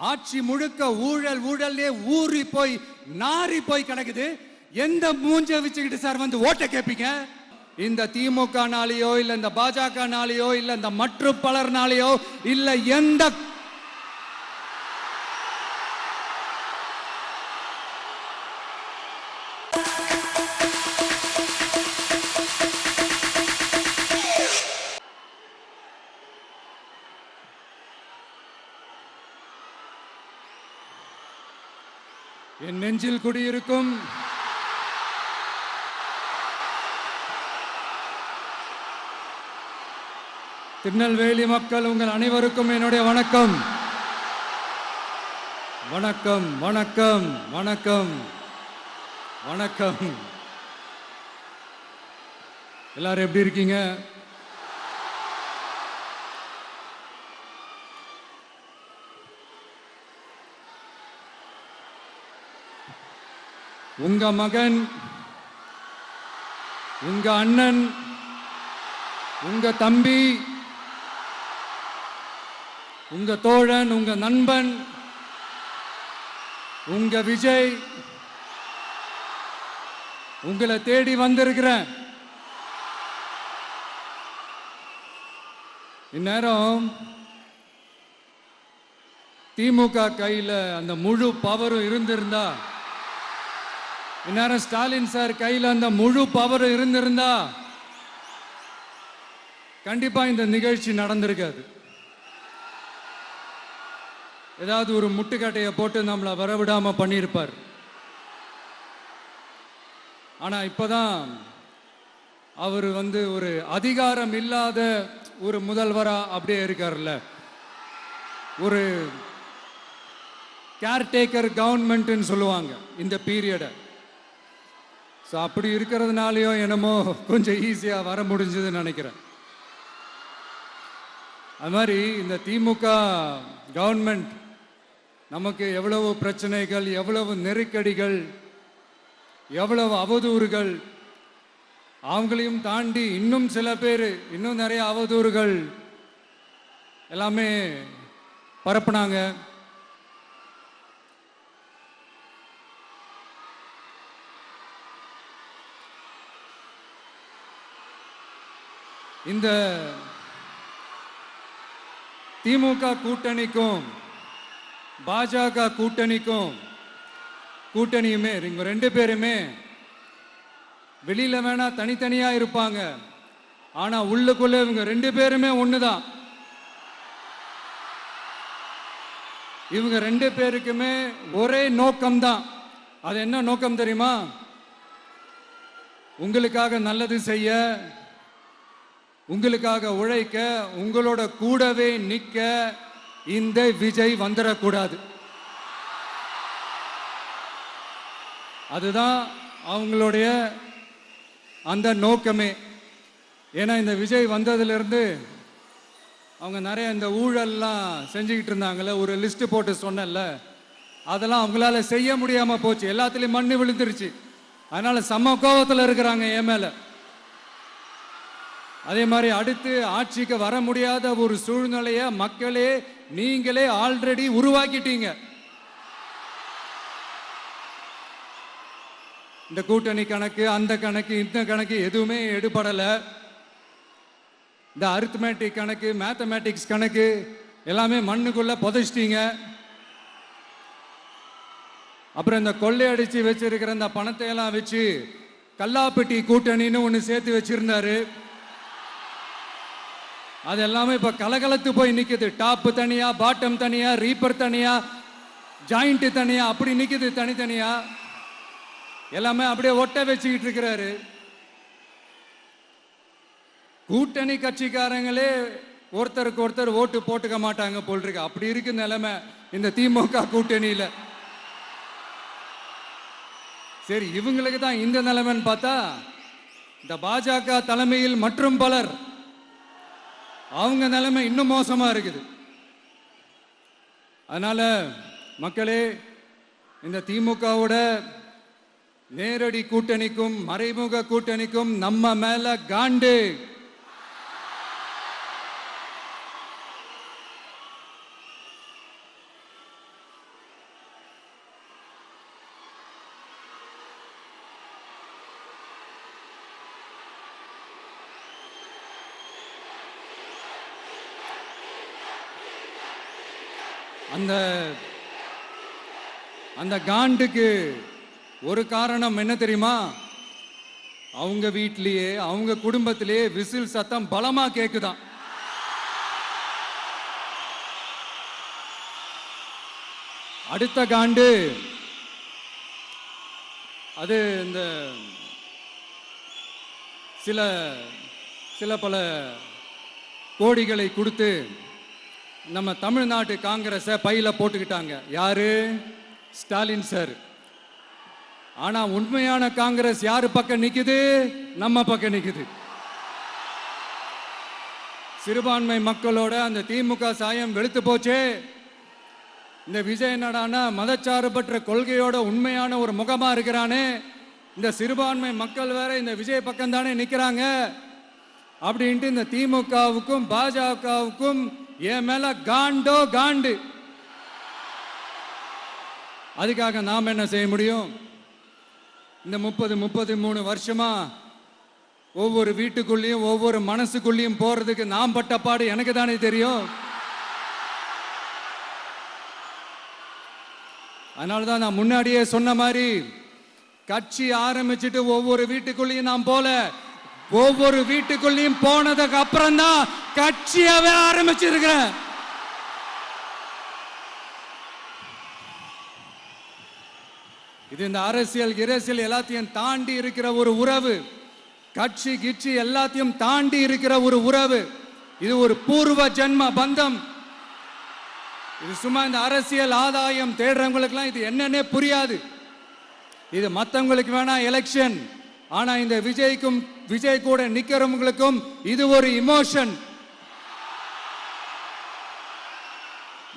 ஆட்சி முழுக்க ஊழல் ஊழல்லே ஊறி போய் நாரி போய் கிடக்குது. எந்த மூஞ்ச வச்சுக்கிட்டு சார் வந்து ஓட்ட கேட்பீங்க? இந்த திமுக நாளையோ இல்ல இந்த பாஜக நாளையோ இல்ல இந்த மற்ற பலர் நாளையோ இல்ல எந்த என் நெஞ்சில் குடியிருக்கும் திருநெல்வேலி மக்கள் உங்கள் அனைவருக்கும் என்னுடைய வணக்கம். வணக்கம் வணக்கம் வணக்கம் வணக்கம். எல்லாரும் எப்படி இருக்கீங்க? உங்க மகன், உங்க அண்ணன், உங்க தம்பி, உங்க தோழன், உங்க நண்பன், உங்க விஜய் உங்களை தேடி வந்திருக்கிறேன். இந்நேரம் திமுக கையில் அந்த முழு பவரும் இருந்திருந்தா, இந்நேரம் ஸ்டாலின் சார் கையில் அந்த முழு பவர் இருந்திருந்தா கண்டிப்பா இந்த நிகழ்ச்சி நடந்திருக்காது. ஏதாவது ஒரு முட்டுக்கட்டையை போட்டு நம்மளை வரவிடாம பண்ணியிருப்பார். ஆனா இப்பதான் அவர் ஒரு அதிகாரம் இல்லாத ஒரு முதல்வரா அப்படியே இருக்கார்ல, ஒரு கேர்டேக்கர் கவர்மெண்ட்னு சொல்லுவாங்க இந்த பீரியட. ஸோ அப்படி இருக்கிறதுனாலையோ என்னமோ கொஞ்சம் ஈஸியாக வர முடிஞ்சதுன்னு நினைக்கிறேன். அது மாதிரி இந்த திமுக கவர்மெண்ட் நமக்கு எவ்வளவு பிரச்சனைகள், எவ்வளவு நெருக்கடிகள், எவ்வளவு அவதூறுகள், அவங்களையும் தாண்டி இன்னும் சில பேர் இன்னும் நிறைய அவதூறுகள் எல்லாமே பரப்புனாங்க. இந்த திமுக கூட்டணிக்கும் பாஜக கூட்டணியுமே இவங்க ரெண்டு பேருமே வெளியில வேணா தனித்தனியா இருப்பாங்க, ஆனா உள்ளுக்குள்ள இவங்க ரெண்டு பேருமே ஒண்ணுதான். இவங்க ரெண்டு பேருக்குமே ஒரே நோக்கம்தான். அது என்ன நோக்கம் தெரியுமா? உங்களுக்காக நல்லது செய்ய, உங்களுக்காக உழைக்க, உங்களோட கூடவே நிற்க இந்த விஜய் வந்துடக்கூடாது. அதுதான் அவங்களுடைய அந்த நோக்கமே. ஏன்னா இந்த விஜய் வந்ததிலிருந்து அவங்க நிறைய இந்த ஊழல்லாம் செஞ்சுக்கிட்டு இருந்தாங்கல்ல, ஒரு லிஸ்ட் போட்டு சொன்னல, அதெல்லாம் அவங்களால செய்ய முடியாம போச்சு. எல்லாத்துலயும் மண்ணு விழுந்துருச்சு. அதனால சம கோபத்தில் இருக்கிறாங்க என் மேல. அதே மாதிரி அடுத்து ஆட்சிக்கு வர முடியாத ஒரு சூழ்நிலையை மக்களே நீங்களே ஆல்ரெடி உருவாக்கிட்டீங்க. இந்த கூட்டணி கணக்கு, அந்த கணக்கு, இந்த கணக்கு எதுவுமே எடுபடல. இந்த அரித்மேட்டிக் கணக்கு, மேத்தமேட்டிக்ஸ் கணக்கு எல்லாமே மண்ணுக்குள்ள புதைச்சிட்டீங்க. அப்புறம் இந்த கொள்ளையடிச்சு வச்சிருக்கிற இந்த பணத்தை எல்லாம் வச்சு கல்லாப்பட்டி கூட்டணின்னு ஒன்று சேர்த்து வச்சிருந்தாரு. அது எல்லாமே இப்ப கலகலத்து போய் நிக்குது. டாப் தனியா, பாட்டம் தனியா, ரீப்பர் தனியா, ஜாயிண்ட் தனியா, அப்படி நிக்குது தனித்தனியா. எல்லாமே அப்படியே ஒட்ட வச்சுக்கிட்டு இருக்கிறாரு. கூட்டணி கட்சிக்காரங்களே ஒருத்தருக்கு ஒருத்தர் ஓட்டு போட்டுக்க மாட்டாங்க போல் இருக்கு. அப்படி இருக்கு நிலைமை இந்த திமுக கூட்டணியில. சரி, இவங்களுக்கு தான் இந்த நிலைமைன்னு பார்த்தா இந்த பாஜக தலைமையில் மற்றும் பலர் அவங்க நிலைமை இன்னும் மோசமா இருக்குது. அதனால மக்களே, இந்த திமுகவோட நேரடி கூட்டணிக்கும் மறைமுக கூட்டணிக்கும் நம்ம மேல காண்டு. அந்த அந்த காண்டுக்கு ஒரு காரணம் என்ன தெரியுமா? அவங்க வீட்லயே அவங்க குடும்பத்திலேயே விசில் சத்தம் பலமா கேக்குதான். அடுத்த காண்டு அது இந்த சில சில பல கோடிகளை கொடுத்து நம்ம தமிழ்நாட்டு காங்கிரஸை பையில போட்டுக்கிட்டாங்க. யாரு? ஸ்டாலின் சார். ஆனா உண்மையான காங்கிரஸ் யாரு பக்கம் நிக்குது? நம்ம பக்கம் நிக்குது. சிறுபான்மை மக்களோட அந்த திமுக சாயம் வெளுத்து போச்சே. இந்த விஜய் என்னடானா மதச்சார்பற்ற கொள்கையோட உண்மையான ஒரு முகமா இருக்கிறானே. இந்த சிறுபான்மை மக்கள் வேற இந்த விஜய் பக்கம் தானே நிக்கிறாங்க அப்படின்ட்டு இந்த திமுகவுக்கும் பாஜகவுக்கும் என் மேல காண்டோ காண்டு. அதுக்காக நாம் என்ன செய்ய முடியும்? இந்த 33 வருஷமா ஒவ்வொரு வீட்டுக்குள்ளேயும் ஒவ்வொரு மனசுக்குள்ளேயும் போறதுக்கு நாம் பட்ட பாடு எனக்கு தானே தெரியும். அதனாலதான் நான் முன்னாடியே சொன்ன மாதிரி கட்சி ஆரம்பிச்சுட்டு ஒவ்வொரு வீட்டுக்குள்ளேயும் நான் போல, ஒவ்வொரு வீட்டுக்குள்ளேயும் போனதுக்கு அப்புறம் தான் கட்சியாவே ஆரம்பிச்சிருக்கிறேன். இது இந்த அரசியல் எல்லாத்தையும் தாண்டி இருக்கிற ஒரு உறவு. கட்சி கிட்சி எல்லாத்தையும் தாண்டி இருக்கிற ஒரு உறவு. இது ஒரு பூர்வ ஜென்ம பந்தம். இது சும்மா இந்த அரசியல் ஆதாயம் தேடுறவங்களுக்குலாம் இது என்னன்னே புரியாது. இது மற்றவங்களுக்கு வேணா எலெக்ஷன். ஆனா இந்த விஜய் கூட நிக்கிறவங்களுக்கும் இது ஒரு இமோஷன்.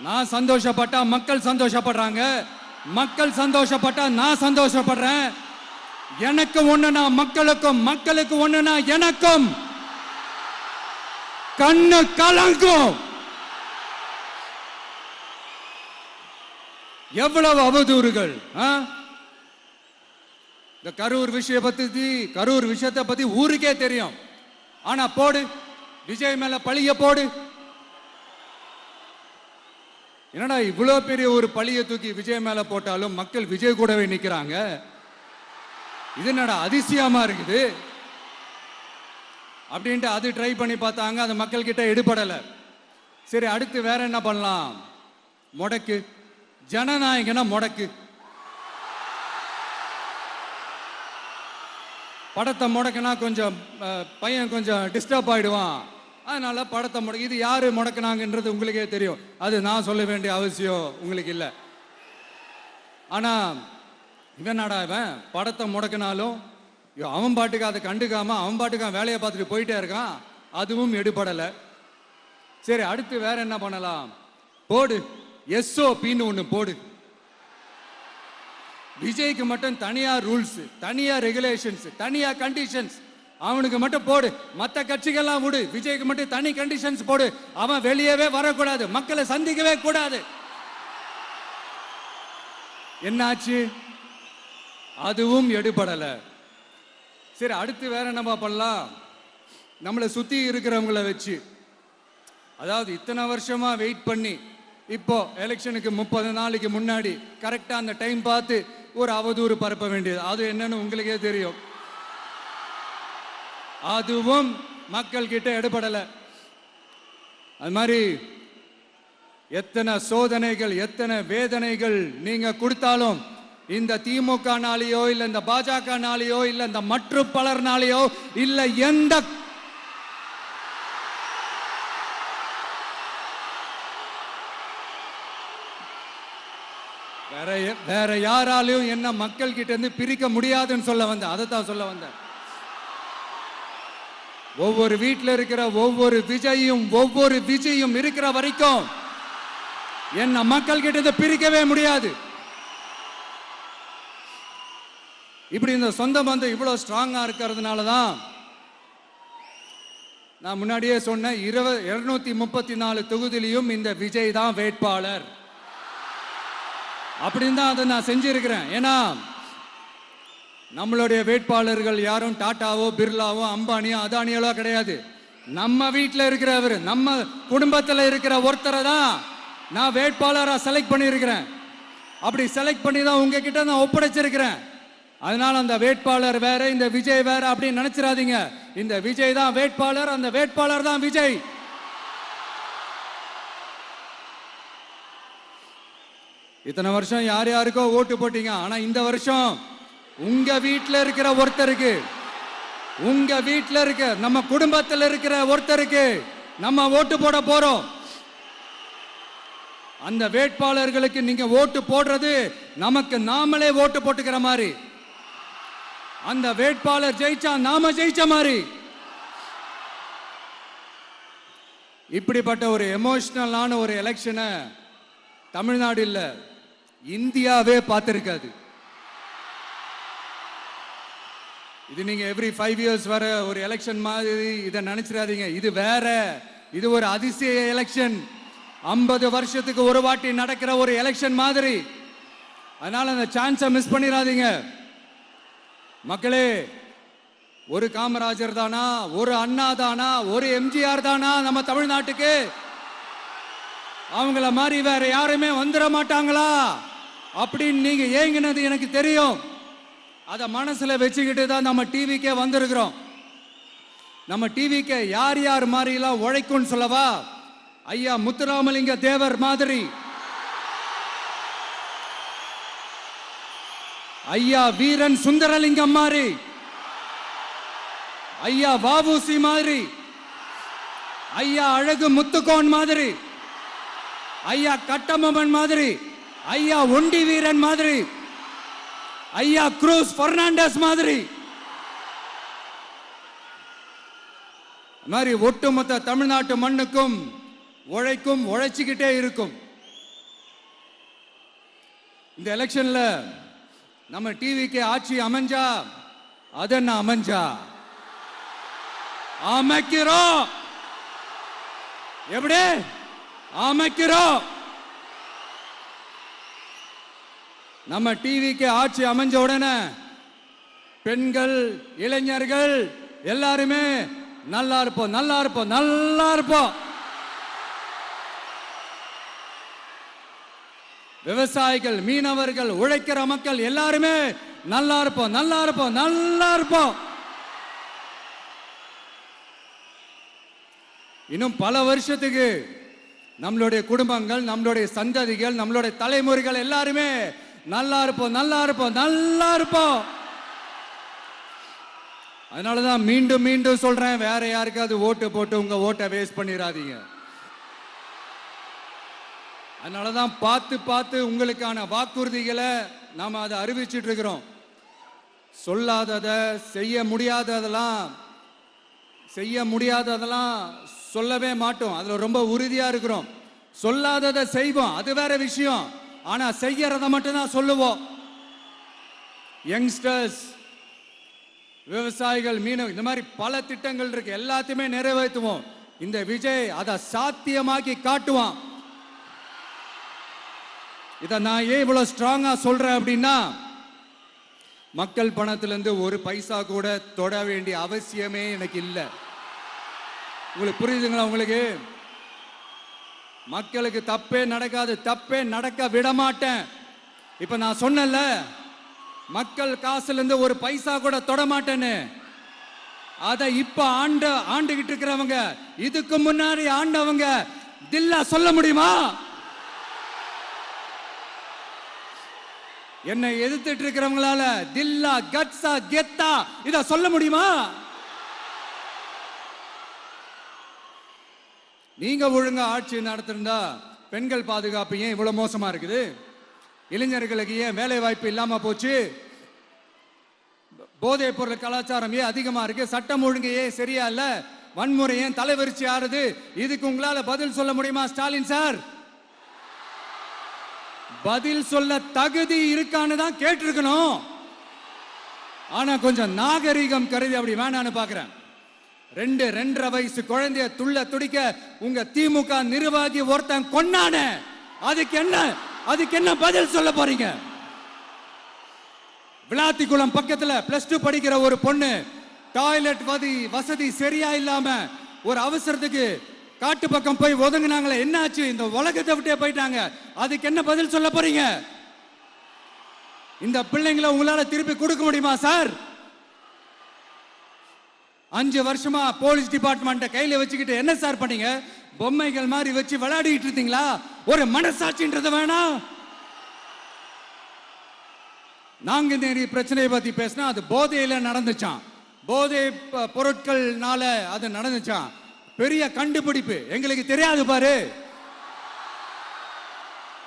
நான் சந்தோஷப்பட்டா மக்கள் சந்தோஷப்படுறாங்க, மக்கள் சந்தோஷப்பட்டா நான் சந்தோஷப்படுறேன். எனக்கு ஒண்ணுனா மக்களுக்கும், மக்களுக்கு ஒண்ணுனா எனக்கும் கண்ணு கலங்கும். எவ்வளவு அவதூறுகள்! இந்த கரூர் விஷயத்தை பத்தி ஊருக்கே தெரியும். ஆனா போடு, விஜய் மேல பழிய போடு. என்னடா இவ்வளவு பெரிய ஒரு பழிய தூக்கி விஜய் மேல போட்டாலும் மக்கள் விஜய் கூடவே நிக்கிறாங்க. இது என்னடா அதிசயமா இருக்குது அப்படின்ட்டு அது ட்ரை பண்ணி பார்த்தாங்க. அது மக்கள் கிட்ட எடுபடல. சரி, அடுத்து வேற என்ன பண்ணலாம்? முடக்கு, ஜனநாயகனா முடக்கு. படத்தை முடக்கினா கொஞ்சம் பையன் கொஞ்சம் டிஸ்டர்ப் ஆயிடுவான். அதனால படத்தை முடக்கி. இது யாரு முடக்கினாங்கன்றது உங்களுக்கே தெரியும். அது நான் சொல்ல வேண்டிய அவசியம் உங்களுக்கு இல்லை. ஆனா இவன் நாடா இவன் படத்தை முடக்கினாலும் அவன் பாட்டுக்கு அதை கண்டுக்காம அவன் பாட்டுக்கு அவன் வேலையை பார்த்துட்டு போயிட்டே இருக்கான். அதுவும் எடுபடலை. சரி, அடுத்து வேற என்ன பண்ணலாம்? போடு, SOPன்னு ஒண்ணு போடு. விஜய்க்கு மட்டும் தனியா ரூல்ஸ், தனியா ரெகுலேஷன்ஸ், தனியா கண்டிஷன்ஸ். அவனுக்கு மட்டும் போடு. மற்ற கட்சிகள்லாம் விடு, விஜய்க்கு மட்டும் தனி கண்டிஷன்ஸ் போடு. அவன் வெளியவே வரக்கூடாது, மக்களை சந்திக்கவே கூடாது. என்னாச்சு? அதுவும் எடுபடல. சரி, அடுத்து வேற என்ன பண்ணலாம்? நம்மளை சுத்தி இருக்கிறவங்கள வச்சு, அதாவது இத்தனை வருஷமா வெயிட் பண்ணி இப்போ எலெக்ஷனுக்கு 30 நாளைக்கு முன்னாடி கரெக்டா அந்த டைம் பார்த்து ஒரு அவதூறு பரப்ப வேண்டியது. அது என்னன்னு உங்களுக்கே தெரியும். அதுவும் மக்கள் கிட்ட எடுபடல. அது மாதிரி எத்தனை சோதனைகள், எத்தனை வேதனைகள் நீங்க கொடுத்தாலும் இந்த திமுகனாலேயோ இல்ல இந்த பாஜகனாலேயோ இல்ல இந்த மற்றும் பலர்னாலேயோ இல்ல எந்த வேற யாராலையும் என்ன மக்கள் கிட்ட இருந்து பிரிக்க முடியாதுன்னு சொல்ல வந்தேன். அதைத்தான் சொல்ல வந்தேன். ஒவ்வொரு வீட்டில் இருக்கிற ஒவ்வொரு விஜயும் இருக்கிற வரைக்கும் என்ன மக்கள் கிட்ட இருந்து பிரிக்கவே முடியாது. இப்படி இந்த சொந்த பந்தம் இவ்வளவு ஸ்ட்ராங்கா இருக்கிறதுனால தான் நான் முன்னாடியே சொன்ன 234 தொகுதியிலும் இந்த விஜய் தான் வேட்பாளர் அப்படின்னு தான் அதை நான் செஞ்சிருக்கிறேன். ஏன்னா நம்மளுடைய வேட்பாளர்கள் யாரும் டாட்டாவோ பிர்லாவோ அம்பானியோ அதானியோ கிடையாது. நம்ம வீட்டில் இருக்கிறவர், நம்ம குடும்பத்தில் இருக்கிற ஒருத்தரை தான் நான் வேட்பாளரா செலக்ட் பண்ணியிருக்கிறேன். அப்படி செலக்ட் பண்ணி தான் உங்ககிட்ட நான் ஒப்படைச்சிருக்கிறேன். அதனால அந்த வேட்பாளர் வேற, இந்த விஜய் வேற அப்படின்னு நினைச்சிடாதீங்க. இந்த விஜய் தான் வேட்பாளர், அந்த வேட்பாளர் தான் விஜய். இத்தனை வருஷம் யார் யாருக்கோ ஓட்டு போட்டீங்க. ஆனா இந்த வருஷம் உங்க வீட்டில் இருக்கிற ஒருத்தருக்கு, உங்க வீட்டில் இருக்க நம்ம குடும்பத்தில் இருக்கிற ஒருத்தருக்கு நம்ம ஓட்டு போட போறோம். அந்த வேட்பாளர்களுக்கு நீங்க ஓட்டு போடுறது நமக்கு நாமளே ஓட்டு போட்டுக்கிற மாதிரி. அந்த வேட்பாளர் ஜெயிச்சா நாம ஜெயிச்ச மாதிரி. இப்படிப்பட்ட ஒரு எமோஷனலான ஒரு எலெக்ஷனை தமிழ்நாடு இல்ல, இந்தியாவே பார்த்திருக்காது. இது நீங்க எவ்ரி 5 இயர்ஸ் வர ஒரு எலெக்ஷன் மாதிரி இதை நினைச்சிடாதீங்க. இது வேற, இது ஒரு அதிசய எலெக்ஷன். 50 வருஷத்துக்கு ஒரு வாட்டி நடக்கிற ஒரு எலெக்ஷன் மாதிரி. அதனால அந்த சான்ஸை மிஸ் பண்ணிடாதீங்க மக்களே. ஒரு காமராஜர் தானா, ஒரு அண்ணா தானா, ஒரு எம்ஜிஆர் தானா நம்ம தமிழ்நாட்டுக்கு? அவங்கள மாதிரி வேற யாருமே வந்துட மாட்டாங்களா அப்படின்னு நீங்க ஏங்கினது எனக்கு தெரியும். அதை மனசுல வச்சுக்கிட்டு தான் நம்ம டிவிக்கே வந்திருக்கிறோம். நம்ம டிவிக்கு யார் யார் மாதிரி எல்லாம் உழைக்கும்னு சொல்லவா? ஐயா முத்துராமலிங்க தேவர் மாதிரி, ஐயா வீரன் சுந்தரலிங்கம் மாதிரி, ஐயா வாபூசி மாதிரி, ஐயா அழகு முத்துக்கோன் மாதிரி, ஐயா கட்டமன் மாதிரி, ஐயா ஒண்டி வீரன் மாதிரி, ஐயா குரூஸ் பெர்னாண்டஸ் மாதிரி, மாதிரி ஒட்டுமொத்த தமிழ்நாட்டு மண்ணுக்கும் உழைக்கும், உழைச்சிக்கிட்டே இருக்கும். இந்த எலெக்ஷன்ல நம்ம டிவிக்கு ஆட்சி அமைஞ்சா அது என்ன அமைஞ்சா அமைக்கிறோம். எப்படி அமைக்கிறோம்? நம்ம டிவிக்கு ஆட்சி அமைஞ்ச உடனே பெண்கள், இளைஞர்கள் எல்லாருமே நல்லா இருப்போம், நல்லா இருப்போம், நல்லா இருப்போம். விவசாயிகள், மீனவர்கள், உழைக்கிற மக்கள் எல்லாருமே நல்லா இருப்போம், நல்லா இருப்போம், நல்லா இருப்போம். இன்னும் பல வருஷத்துக்கு நம்மளுடைய குடும்பங்கள், நம்மளுடைய சந்ததிகள், நம்மளுடைய தலைமுறைகள் எல்லாருமே நல்லா இருப்போம், நல்லா இருப்போம், நல்லா இருப்போம். அதனாலதான் மீண்டும் மீண்டும் சொல்றேன், வேற யாருக்காவது ஓட்டு போட்டு உங்க ஓட்டை வேஸ்ட் பண்ணிடாதீங்க. அதனாலதான் பார்த்து பார்த்து உங்களுக்கான வாக்குறுதிகளை நாம அதை அறிவிச்சிட்டு இருக்கிறோம். சொல்லாததை, செய்ய முடியாததெல்லாம் சொல்லவே மாட்டோம். அதுல ரொம்ப உறுதியா இருக்கிறோம். சொல்லாததை செய்வோம், அது வேற விஷயம். ஆனா செய்யறத மட்டும் தான் சொல்லுவோம். யங்ஸ்டர்ஸ், விவசாயிகள், மீனவர்கள், இந்த மாதிரி பல திட்டங்கள் இருக்கு. எல்லாத்தையுமே நிறைவேற்றுவோம். இந்த விஜய் அதை சாத்தியமாக்கி காட்டுவான். இதை நான் ஏன் இவ்வளவு ஸ்ட்ராங்கா சொல்றேன் அப்படின்னா, மக்கள் பணத்திலிருந்து ஒரு பைசா கூட தொட வேண்டிய அவசியமே எனக்கு இல்லை. உங்களுக்கு புரியுதுங்களா? உங்களுக்கு மக்களுக்கு தப்பே நடக்காது, தப்பே நடக்க விட மாட்டேன். இப்ப நான் சொன்னல, மக்கள் காசுல இருந்து ஒரு பைசா கூட தொட மாட்டேன்னு. அதை இப்ப ஆண்டுகிட்டு இருக்கிறவங்க, இதுக்கு முன்னாடி ஆண்டவங்க தில்லா சொல்ல முடியுமா? என்னை எதிர்த்துட்டு இருக்கிறவங்களால தில்லா, கட்ஸா, கெத்தா இத சொல்ல முடியுமா? நீங்க ஒழுங்கா ஆட்சி நடத்திருந்தா பெண்கள் பாதுகாப்பு ஏன் இவ்வளவு மோசமா இருக்குது? இளைஞர்களுக்கு ஏன் வேலை வாய்ப்பு இல்லாம போச்சு? போதைப் பொருள் கலாச்சாரம் ஏன் அதிகமா இருக்கு? சட்டம் ஒழுங்கு ஏன் சரியா இல்ல? வன்முறை ஏன் தலைவரிச்சு ஆறுது? இதுக்கு உங்களால பதில் சொல்ல முடியுமா ஸ்டாலின் சார்? பதில் சொல்ல தகுதி இருக்கான்னு தான் கேட்டிருக்கணும். ஆனா கொஞ்சம் நாகரிகம் கருதி அப்படி வேணான்னு பாக்குறேன். 2-2.5 வயசு குழந்தைய துள்ள துடிக்க உங்க திமுக நிர்வாகி ஒருத்தன் கொன்னானே, அதுக்கு என்ன பதில் சொல்ல போறீங்க? விளாத்திக்குளம் பக்கத்துல +2 படிக்கிற ஒரு பொண்ணு டாய்லெட் வசதி சரியா இல்லாம ஒரு அவசரத்துக்கு காட்டு பக்கம் போய் ஒதுங்கினாங்களே, என்னாச்சு? இந்த உலகத்தை விட்டே போயிட்டாங்க. அதுக்கு என்ன பதில் சொல்ல போறீங்க? இந்த பிள்ளைங்களை உங்களால திருப்பி கொடுக்க முடியுமா சார்? 5 வருஷமா போலீஸ் டிபார்ட்மெண்ட் கையில வச்சுக்கிட்டு என்ன சார் பண்ணீங்க? பொம்மைகள் மாதிரி வச்சு விளையாடிட்டு இருந்தீங்களா? ஒரு மனசாட்சின்றது வேணாம். நாங்குநேரி பிரச்சனையை பத்தி பேசினா அது போதையில நடந்துச்சான், போதை பொருட்கள்னால அது நடந்துச்சான். பெரிய கண்டுபிடிப்பு எங்களுக்கு தெரியாது பாரு.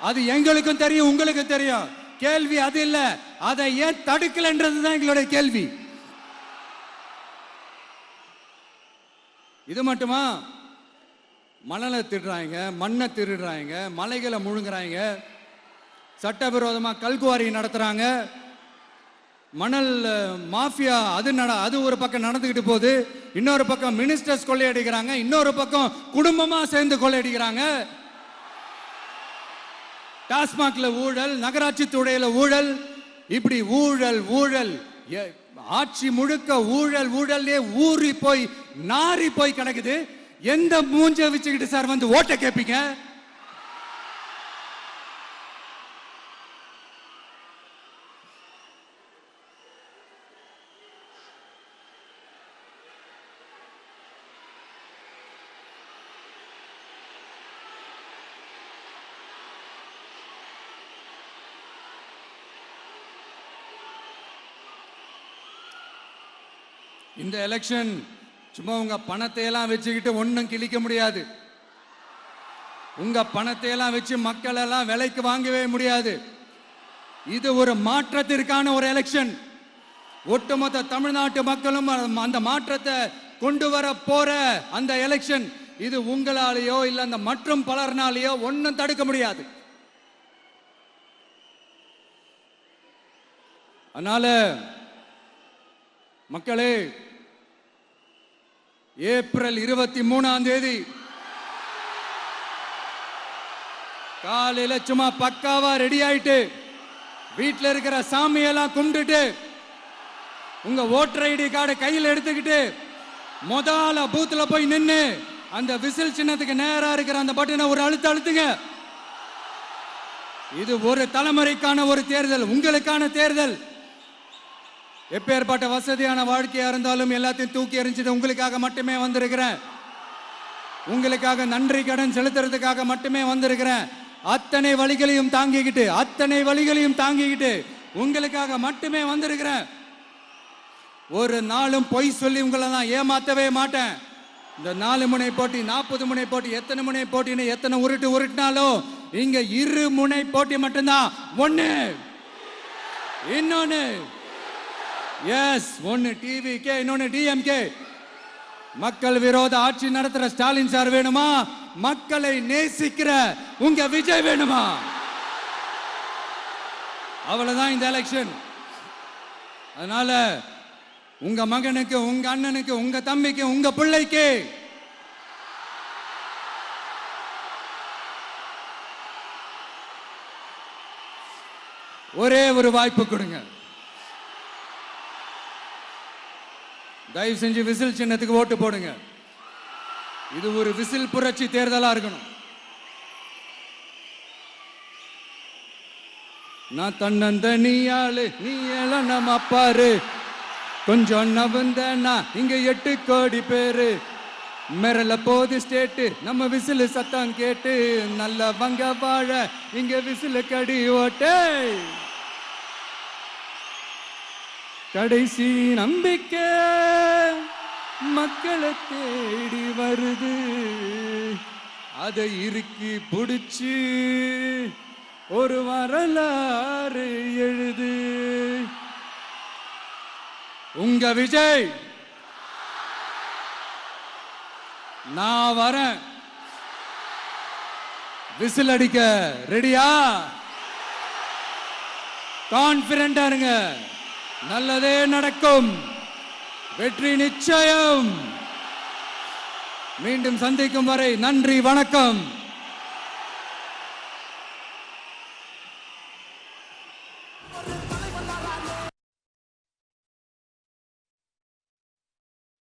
அது எங்களுக்கும் தெரியும், உங்களுக்கும் தெரியும். கேள்வி அது இல்ல, அதை ஏன் தடுக்கலன்றதுதான் எங்களுடைய கேள்வி. இது மட்டுமா? மணலை திருடுறாங்க, மண்ணை திருடுறாங்க, மலைகளை முழுங்குறாங்க, சட்டவிரோதமா கல்குவாரி நடத்துறாங்க, மணல் மாஃபியா அது ஒரு பக்கம் நடந்துகிட்டு போகுது. இன்னொரு பக்கம் மினிஸ்டர்ஸ் கொள்ளையடிக்கிறாங்க, இன்னொரு பக்கம் குடும்பமா சேர்ந்து கொள்ளையடிக்கிறாங்க. டாஸ்மாக்ல ஊழல், நகராட்சி துறையில ஊழல், இப்படி ஊழல் ஊழல், ஆட்சி முழுக்க ஊழல் ஊழல்லே ஊறி போய் நாரி போய் கிடக்குது. எந்த மூஞ்ச வச்சுக்கிட்டு சார் வந்து ஓட்ட கேட்பீங்க? இந்த எலெக்ஷன் சும்மா உங்க பணத்தை எல்லாம் வச்சுக்கிட்டு ஒன்னும் கிழிக்க முடியாது. உங்க பணத்தை எல்லாம் வச்சு மக்கள் எல்லாம் விலைக்கு வாங்கவே முடியாது. இது ஒரு மாற்றத்திற்கான ஒரு எலெக்ஷன். ஒட்டுமொத்த தமிழ்நாட்டு மக்களும் அந்த மாற்றத்தை கொண்டு வர போற அந்த எலெக்ஷன். இது உங்களாலேயோ இல்ல அந்த மற்றும் பலர்னாலேயோ ஒன்னும் தடுக்க முடியாது. அதனால மக்களே, ஏப்ரல் 23 காலையில சும்மா பக்காவா ரெடி ஆயிட்டு வீட்டில் இருக்கிற சாமியெல்லாம் கும்பிட்டுட்டு உங்க ஓட்டர் ஐடி கார்டை கையில் எடுத்துக்கிட்டு முதல்ல பூத்துல போய் நின்று அந்த விசில் சின்னத்துக்கு நேரா இருக்கிற அந்த பட்டனை ஒரு அழுத்துங்க. இது ஒரு தலைமுறைக்கான ஒரு தேர்தல், உங்களுக்கான தேர்தல். எப்பேற்பட்ட வசதியான வாழ்க்கையா இருந்தாலும் எல்லாத்தையும் தூக்கி எறிஞ்சிட்டு உங்களுக்காக மட்டுமே வந்திருக்கிறேன். உங்களுக்காக நன்றி கடன் செலுத்துறதுக்காக மட்டுமே வந்திருக்கிறேன். அத்தனை வழிகளையும் தாங்கிக்கிட்டு உங்களுக்காக மட்டுமே வந்திருக்கிறேன். ஒரு நாளும் பொய் சொல்லி உங்களை நான் ஏமாத்தவே மாட்டேன். இந்த 4 முனை போட்டி, 40 முனை போட்டி, எத்தனை முனை போட்டின்னு எத்தனை உருட்டினாலும் இங்க 2 முனை போட்டி மட்டும்தான். ஒண்ணு, இன்னொன்னு எஸ், ஒன்னு டிவிகே, இன்னொன்னு டிஎம்கே. மக்கள் விரோத ஆட்சி நடத்துற ஸ்டாலின் சார் வேணுமா? மக்களை நேசிக்கிற உங்க விஜய் வேணுமா? அவ்வளவுதான் இந்த எலெக்ஷன். அதனால உங்க மகனுக்கு, உங்க அண்ணனுக்கு, உங்க தம்பிக்கு, உங்க பிள்ளைக்கு ஒரே ஒரு வாய்ப்பு கொடுங்க. தயவு செஞ்சு விசில் சின்னத்துக்கு ஓட்டு போடுங்க. இது ஒரு விசில் புரட்சி தேர்தலா இருக்கணும். நான் தன்னந்தனியாளு, நீ எல்லாம் நம்ம அப்பாரு, கொஞ்சம் நவந்தனா இங்க 8 கோடி பேரு, மிரல போது ஸ்டேட்டு நம்ம விசில் சத்தம் கேட்டு, நல்ல வங்க வாழ இங்க விசில் கடி ஓட்டே. கடைசி நம்பிக்கை மக்களை தேடி வருது, அதை இறுக்கி பிடிச்சு ஒரு வரலாறு எழுது. உங்க விஜய், நான் வரேன். விசில் அடிக்க ரெடியா? கான்பிடண்டா இருங்க. நல்லதே நடக்கும். வெற்றி நிச்சயம். மீண்டும் சந்திக்கும் வரை நன்றி, வணக்கம்.